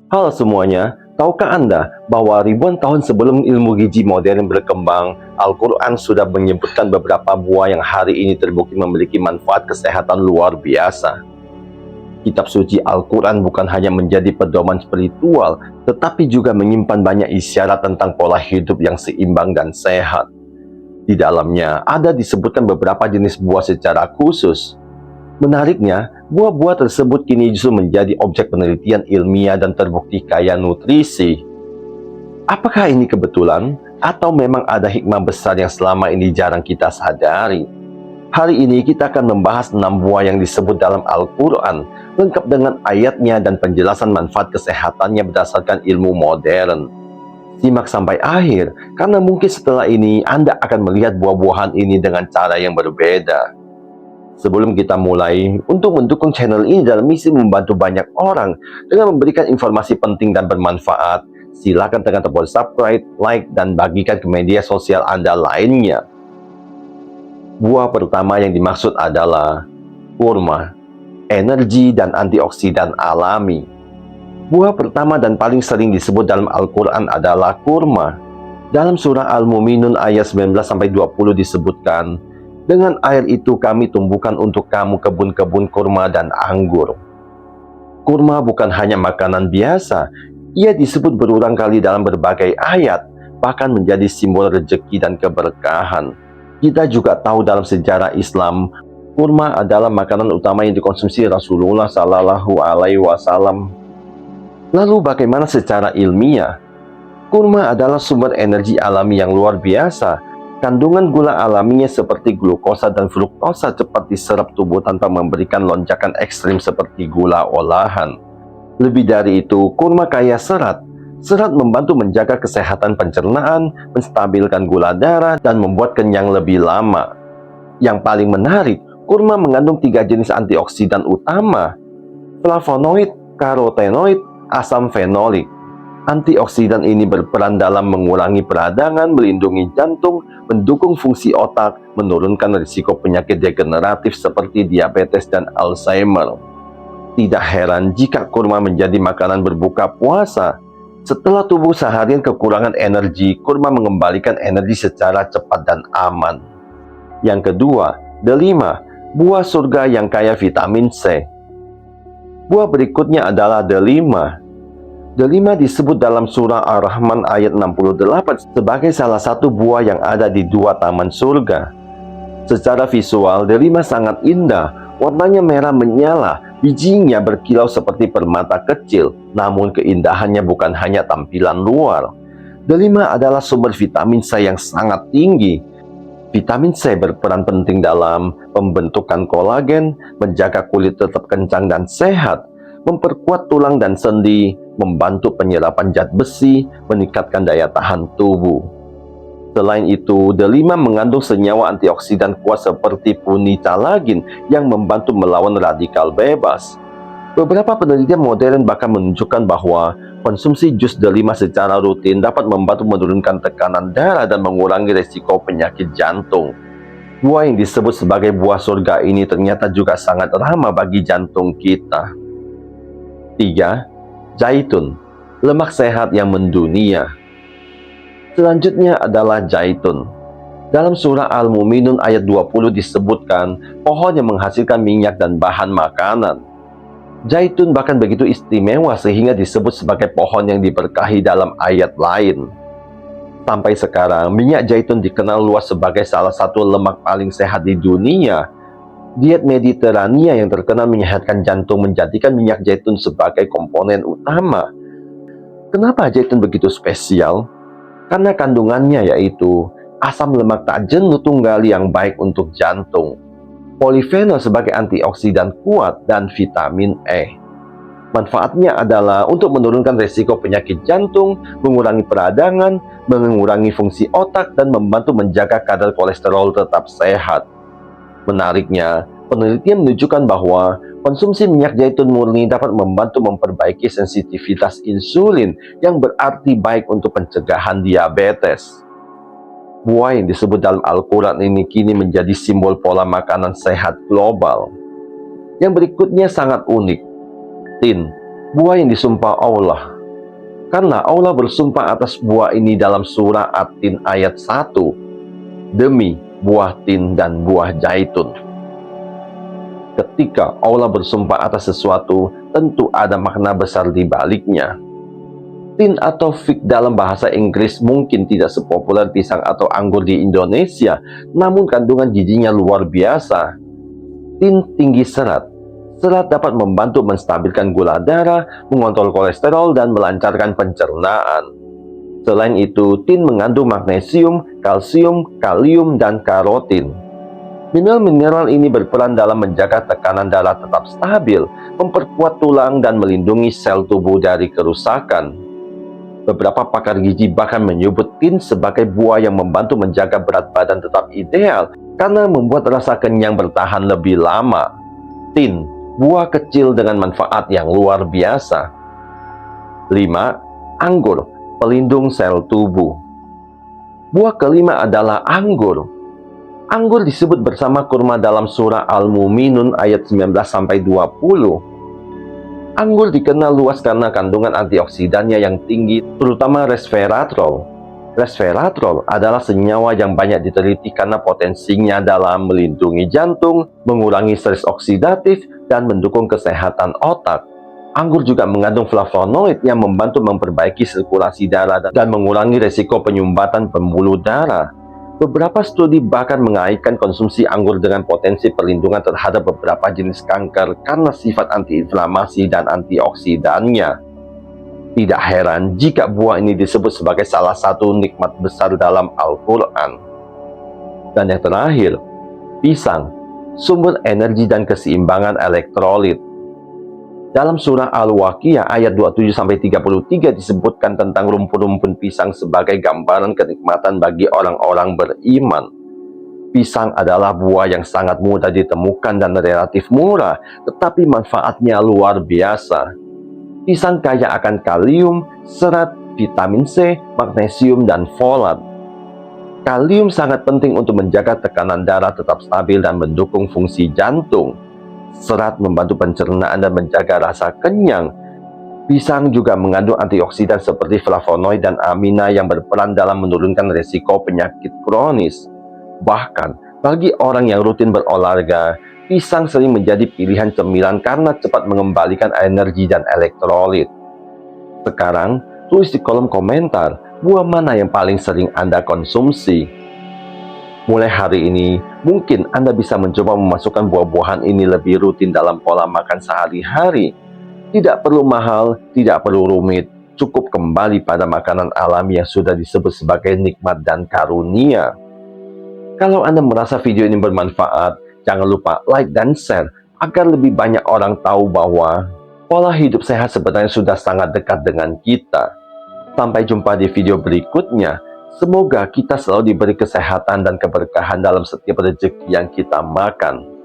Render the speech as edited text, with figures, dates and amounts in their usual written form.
Halo semuanya, tahukah Anda bahwa ribuan tahun sebelum ilmu gizi modern berkembang, Al-Quran sudah menyebutkan beberapa buah yang hari ini terbukti memiliki manfaat kesehatan luar biasa. Kitab suci Al-Quran bukan hanya menjadi pedoman spiritual, tetapi juga menyimpan banyak isyarat tentang pola hidup yang seimbang dan sehat. Di dalamnya ada disebutkan beberapa jenis buah secara khusus. Menariknya, buah-buah tersebut kini justru menjadi objek penelitian ilmiah dan terbukti kaya nutrisi. Apakah ini kebetulan? Atau memang ada hikmah besar yang selama ini jarang kita sadari? Hari ini kita akan membahas 6 buah yang disebut dalam Al-Quran, lengkap dengan ayatnya dan penjelasan manfaat kesehatannya berdasarkan ilmu modern. Simak sampai akhir, karena mungkin setelah ini Anda akan melihat buah-buahan ini dengan cara yang berbeda. Sebelum kita mulai, untuk mendukung channel ini dalam misi membantu banyak orang dengan memberikan informasi penting dan bermanfaat, silakan tekan tombol subscribe, like, dan bagikan ke media sosial Anda lainnya. Buah pertama yang dimaksud adalah kurma, energi dan antioksidan alami. Buah pertama dan paling sering disebut dalam Al-Quran adalah kurma. Dalam surah Al-Mu'minun ayat 19-20 disebutkan, dengan air itu kami tumbuhkan untuk kamu kebun-kebun kurma dan anggur. Kurma bukan hanya makanan biasa, ia disebut berulang kali dalam berbagai ayat, bahkan menjadi simbol rezeki dan keberkahan. Kita juga tahu dalam sejarah Islam, kurma adalah makanan utama yang dikonsumsi Rasulullah Shallallahu Alaihi Wasallam. Lalu bagaimana secara ilmiah? Kurma adalah sumber energi alami yang luar biasa. Kandungan gula alaminya seperti glukosa dan fruktosa cepat diserap tubuh tanpa memberikan lonjakan ekstrim seperti gula olahan. Lebih dari itu, kurma kaya serat. Serat membantu menjaga kesehatan pencernaan, menstabilkan gula darah, dan membuat kenyang lebih lama. Yang paling menarik, kurma mengandung 3 jenis antioksidan utama: flavonoid, karotenoid, asam fenolik. Antioksidan ini berperan dalam mengurangi peradangan, melindungi jantung, mendukung fungsi otak, menurunkan risiko penyakit degeneratif seperti diabetes dan Alzheimer. Tidak heran jika kurma menjadi makanan berbuka puasa. Setelah tubuh seharian kekurangan energi, kurma mengembalikan energi secara cepat dan aman. Yang kedua, delima, buah surga yang kaya vitamin C. Buah berikutnya adalah delima. Delima disebut dalam surah Ar-Rahman ayat 68 sebagai salah satu buah yang ada di 2 taman surga. Secara visual, delima sangat indah. Warnanya merah menyala, bijinya berkilau seperti permata kecil, namun keindahannya bukan hanya tampilan luar. Delima adalah sumber vitamin C yang sangat tinggi. Vitamin C berperan penting dalam pembentukan kolagen, menjaga kulit tetap kencang dan sehat, memperkuat tulang dan sendi, membantu penyerapan zat besi, meningkatkan daya tahan tubuh. Selain itu, delima mengandung senyawa antioksidan kuat seperti punicalagin yang membantu melawan radikal bebas. Beberapa penelitian modern bahkan menunjukkan bahwa konsumsi jus delima secara rutin dapat membantu menurunkan tekanan darah dan mengurangi risiko penyakit jantung. Buah yang disebut sebagai buah surga ini ternyata juga sangat ramah bagi jantung kita. 3. Zaitun, lemak sehat yang mendunia. Selanjutnya adalah zaitun. Dalam surah Al-Mu'minun ayat 20 disebutkan pohon yang menghasilkan minyak dan bahan makanan. Zaitun bahkan begitu istimewa sehingga disebut sebagai pohon yang diberkahi dalam ayat lain. Sampai sekarang, minyak zaitun dikenal luas sebagai salah satu lemak paling sehat di dunia. Diet Mediterania yang terkenal menyehatkan jantung menjadikan minyak zaitun sebagai komponen utama. Kenapa zaitun begitu spesial? Karena kandungannya yaitu asam lemak tak jenuh tunggal yang baik untuk jantung, polifenol sebagai antioksidan kuat, dan vitamin E. Manfaatnya adalah untuk menurunkan risiko penyakit jantung, mengurangi peradangan, mengurangi fungsi otak, dan membantu menjaga kadar kolesterol tetap sehat. Menariknya, penelitian menunjukkan bahwa konsumsi minyak zaitun murni dapat membantu memperbaiki sensitivitas insulin yang berarti baik untuk pencegahan diabetes. Buah yang disebut dalam Al-Quran ini kini menjadi simbol pola makanan sehat global. Yang berikutnya sangat unik. Tin, buah yang disumpah Allah. Karena Allah bersumpah atas buah ini dalam surah At-Tin ayat 1, demi buah tin dan buah zaitun. Ketika Allah bersumpah atas sesuatu, tentu ada makna besar di baliknya. Tin atau fig dalam bahasa Inggris mungkin tidak sepopuler pisang atau anggur di Indonesia, namun kandungan gizinya luar biasa. Tin tinggi serat. Serat dapat membantu menstabilkan gula darah, mengontrol kolesterol, dan melancarkan pencernaan. Selain itu, tin mengandung magnesium, kalsium, kalium, dan karotin. Mineral-mineral ini berperan dalam menjaga tekanan darah tetap stabil, memperkuat tulang, dan melindungi sel tubuh dari kerusakan. Beberapa pakar gizi bahkan menyebut tin sebagai buah yang membantu menjaga berat badan tetap ideal karena membuat rasa kenyang bertahan lebih lama. Tin, buah kecil dengan manfaat yang luar biasa. 5. Anggur, pelindung sel tubuh. Buah kelima adalah anggur. Anggur disebut bersama kurma dalam surah Al-Mu'minun ayat 19-20. Anggur dikenal luas karena kandungan antioksidannya yang tinggi, terutama resveratrol. Resveratrol adalah senyawa yang banyak diteliti karena potensinya dalam melindungi jantung, mengurangi stres oksidatif, dan mendukung kesehatan otak. Anggur juga mengandung flavonoid yang membantu memperbaiki sirkulasi darah dan mengurangi resiko penyumbatan pembuluh darah. Beberapa studi bahkan mengaitkan konsumsi anggur dengan potensi perlindungan terhadap beberapa jenis kanker karena sifat antiinflamasi dan antioksidannya. Tidak heran jika buah ini disebut sebagai salah satu nikmat besar dalam Al-Quran. Dan yang terakhir, pisang, sumber energi dan keseimbangan elektrolit. Dalam surah Al-Waqiah ayat 27-33 disebutkan tentang rumpun-rumpun pisang sebagai gambaran kenikmatan bagi orang-orang beriman. Pisang adalah buah yang sangat mudah ditemukan dan relatif murah, tetapi manfaatnya luar biasa. Pisang kaya akan kalium, serat, vitamin C, magnesium, dan folat. Kalium sangat penting untuk menjaga tekanan darah tetap stabil dan mendukung fungsi jantung. Serat membantu pencernaan dan menjaga rasa kenyang. Pisang juga mengandung antioksidan seperti flavonoid dan amina yang berperan dalam menurunkan risiko penyakit kronis. Bahkan, bagi orang yang rutin berolahraga, pisang sering menjadi pilihan cemilan karena cepat mengembalikan energi dan elektrolit. Sekarang, tulis di kolom komentar, buah mana yang paling sering Anda konsumsi? Mulai hari ini, mungkin Anda bisa mencoba memasukkan buah-buahan ini lebih rutin dalam pola makan sehari-hari. Tidak perlu mahal, tidak perlu rumit, cukup kembali pada makanan alami yang sudah disebut sebagai nikmat dan karunia. Kalau Anda merasa video ini bermanfaat, jangan lupa like dan share agar lebih banyak orang tahu bahwa pola hidup sehat sebenarnya sudah sangat dekat dengan kita. Sampai jumpa di video berikutnya. Semoga kita selalu diberi kesehatan dan keberkahan dalam setiap rezeki yang kita makan.